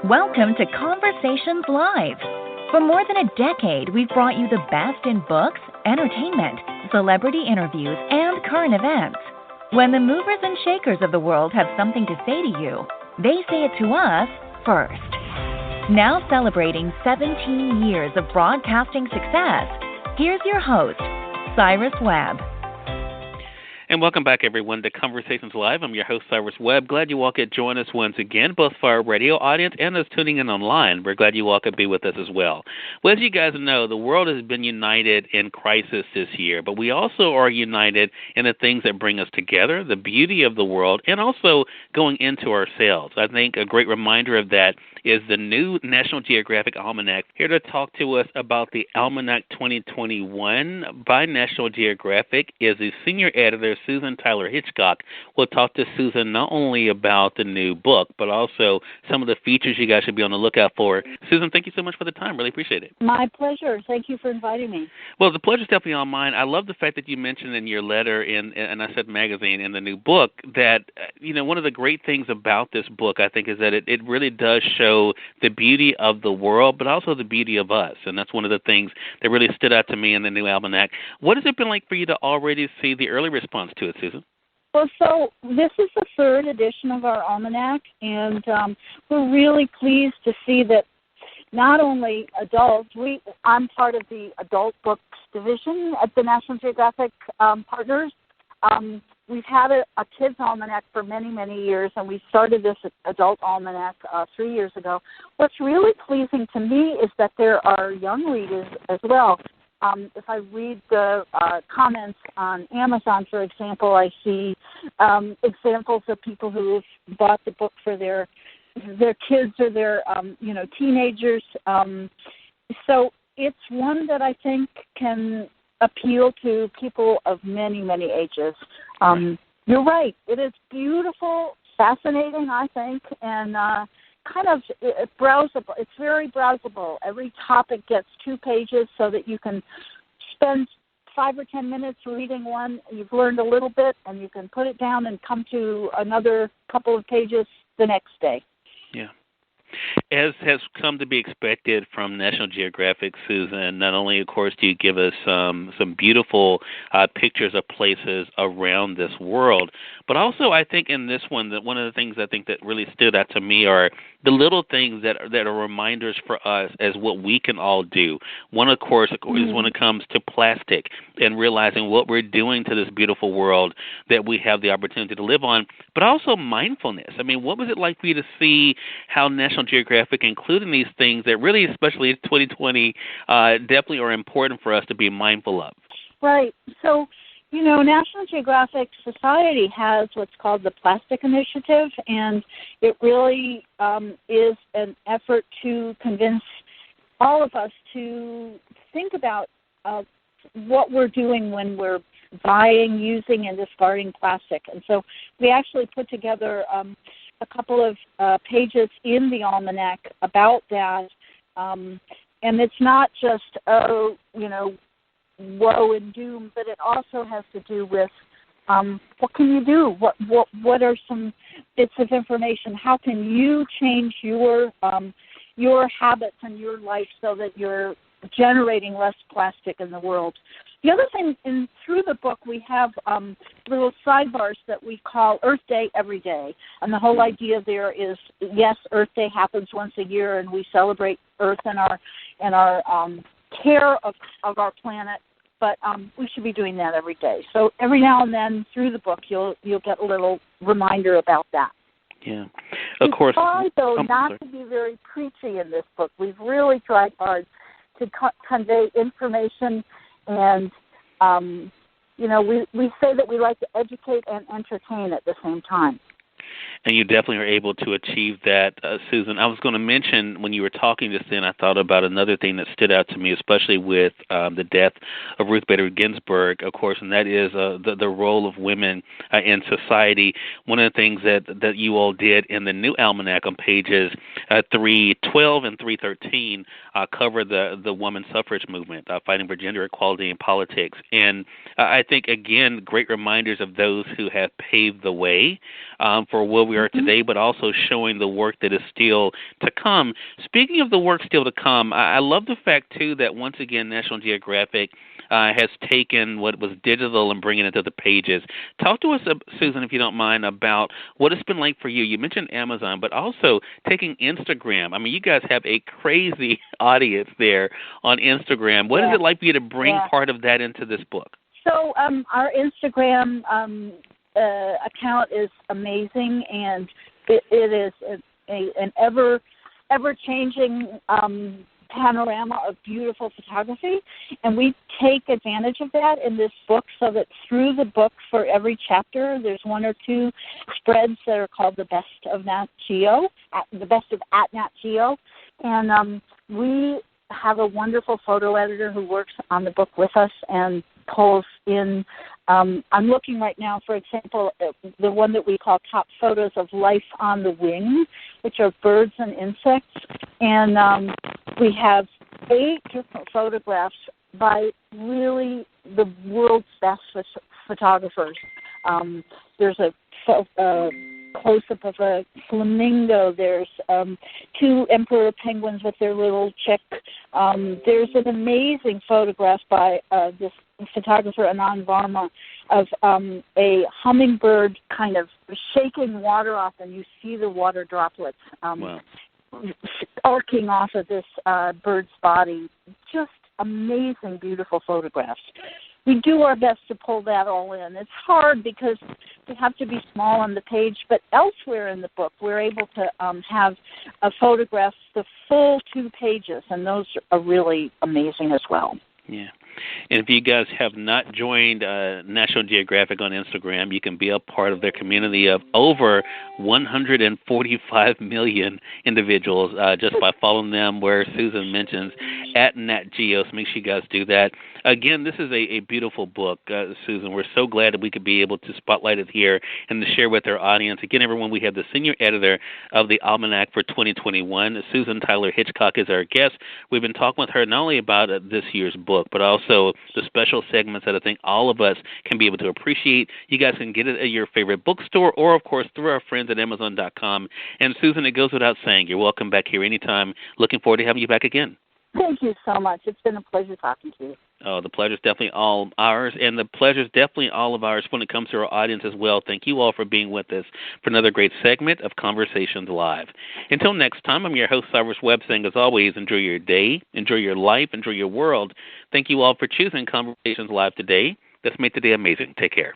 Welcome to Conversations Live. For more than a decade, we've brought you the best in books, entertainment, celebrity interviews, and current events. When the movers and shakers of the world have something to say to you, they say it to us first. Now celebrating 17 years of broadcasting success, here's your host, Cyrus Webb. And welcome back, everyone, to Conversations Live. I'm your host, Cyrus Webb. Glad you all could join us once again, both for our radio audience and those tuning in online. We're glad you all could be with us as well. Well, as you guys know, the world has been united in crisis this year, but we also are united in the things that bring us together, the beauty of the world, and also going into ourselves. I think a great reminder of that is the new National Geographic Almanac. Here to talk to us about the Almanac 2021 by National Geographic is the senior editor, Susan Tyler Hitchcock. We'll talk to Susan not only about the new book, but also some of the features you guys should be on the lookout for. Susan, thank you so much for the time. Really appreciate it. My pleasure. Thank you for inviting me. Well, the pleasure's definitely on mine. I love the fact that you mentioned in your letter, and I said magazine, in the new book, that, one of the great things about this book, I think, is that it really does show the beauty of the world, but also the beauty of us. And that's one of the things that really stood out to me in the new Almanac. What has it been like for you to already see the early response to it, Susan? Well, so this is the third edition of our Almanac, and we're really pleased to see that not only adults, I'm part of the adult books division at the National Geographic Partners. We've had a kids' almanac for many, many years, and we started this adult almanac 3 years ago. What's really pleasing to me is that there are young readers as well. If I read the comments on Amazon, for example, I see examples of people who have bought the book for their kids or their teenagers. So it's one that I think can appeal to people of many, many ages. You're right. It is beautiful, fascinating, I think, and browsable. It's very browsable. Every topic gets 2 pages so that you can spend 5 or 10 minutes reading one. You've learned a little bit, and you can put it down and come to another couple of pages the next day. Yeah. As has come to be expected from National Geographic, Susan, not only, of course, do you give us some beautiful pictures of places around this world, but also I think in this one that one of the things I think that really stood out to me are the little things that are reminders for us as what we can all do. One, of course, is when it comes to plastic and realizing what we're doing to this beautiful world that we have the opportunity to live on, but also mindfulness. I mean, what was it like for you to see how National Geographic including these things that really, especially in 2020, definitely are important for us to be mindful of? Right. So, National Geographic Society has what's called the Plastic Initiative, and it really is an effort to convince all of us to think about what we're doing when we're buying, using, and discarding plastic. And so we actually put together a couple of pages in the Almanac about that, and it's not just, woe and doom, but it also has to do with what can you do? What are some bits of information? How can you change your habits and your life so that you're generating less plastic in the world? The other thing, through the book, we have little sidebars that we call Earth Day Every Day. And the whole idea there is, yes, Earth Day happens once a year, and we celebrate Earth and our care of our planet, but we should be doing that every day. So every now and then through the book, you'll get a little reminder about that. Yeah, of course. We try, though, not to be very preachy in this book. We've really tried hard to convey information, and we say that we like to educate and entertain at the same time. And you definitely are able to achieve that, Susan. I was going to mention, when you were talking just then, I thought about another thing that stood out to me, especially with the death of Ruth Bader Ginsburg, of course, and that is the role of women in society. One of the things that you all did in the new Almanac on pages 312 and 313 cover the women's suffrage movement, fighting for gender equality in politics. And I think, again, great reminders of those who have paved the way for for where we are today, but also showing the work that is still to come. Speaking of the work still to come, I love the fact, too, that once again National Geographic has taken what was digital and bringing it to the pages. Talk to us, Susan, if you don't mind, about what it's been like for you. You mentioned Amazon, but also taking Instagram. I mean, you guys have a crazy audience there on Instagram. What is it like for you to bring part of that into this book? So our Instagram account is amazing, and it is an ever-changing panorama of beautiful photography, and we take advantage of that in this book, so that through the book, for every chapter, there's one or two spreads that are called the Best of Nat Geo, the Best of at Nat Geo, and we have a wonderful photo editor who works on the book with us and pulls in. I'm looking right now, for example, at the one that we call Top Photos of Life on the Wing, which are birds and insects. And we have 8 different photographs by really the world's best photographers. There's a close-up of a flamingo. There's 2 emperor penguins with their little chick. There's an amazing photograph by this photographer, Anand Varma, of a hummingbird kind of shaking water off, and you see the water droplets arcing off of this bird's body. Just amazing, beautiful photographs. We do our best to pull that all in. It's hard because we have to be small on the page, but elsewhere in the book, we're able to have photographs the full 2 pages, and those are really amazing as well. Yeah. And if you guys have not joined National Geographic on Instagram, you can be a part of their community of over 145 million individuals just by following them, where Susan mentions at Nat Geo. So make sure you guys do that. Again, this is a beautiful book, Susan. We're so glad that we could be able to spotlight it here and to share with our audience. Again, everyone, we have the senior editor of the Almanac for 2021. Susan Tyler Hitchcock is our guest. We've been talking with her not only about this year's book, but also the special segments that I think all of us can be able to appreciate. You guys can get it at your favorite bookstore or, of course, through our friends at Amazon.com. And, Susan, it goes without saying, you're welcome back here anytime. Looking forward to having you back again. Thank you so much. It's been a pleasure talking to you. Oh, the pleasure's definitely all ours, and the pleasure's definitely all of ours when it comes to our audience as well. Thank you all for being with us for another great segment of Conversations Live. Until next time, I'm your host, Cyrus Webb, saying, as always, enjoy your day, enjoy your life, enjoy your world. Thank you all for choosing Conversations Live today. Let's make today amazing. Take care.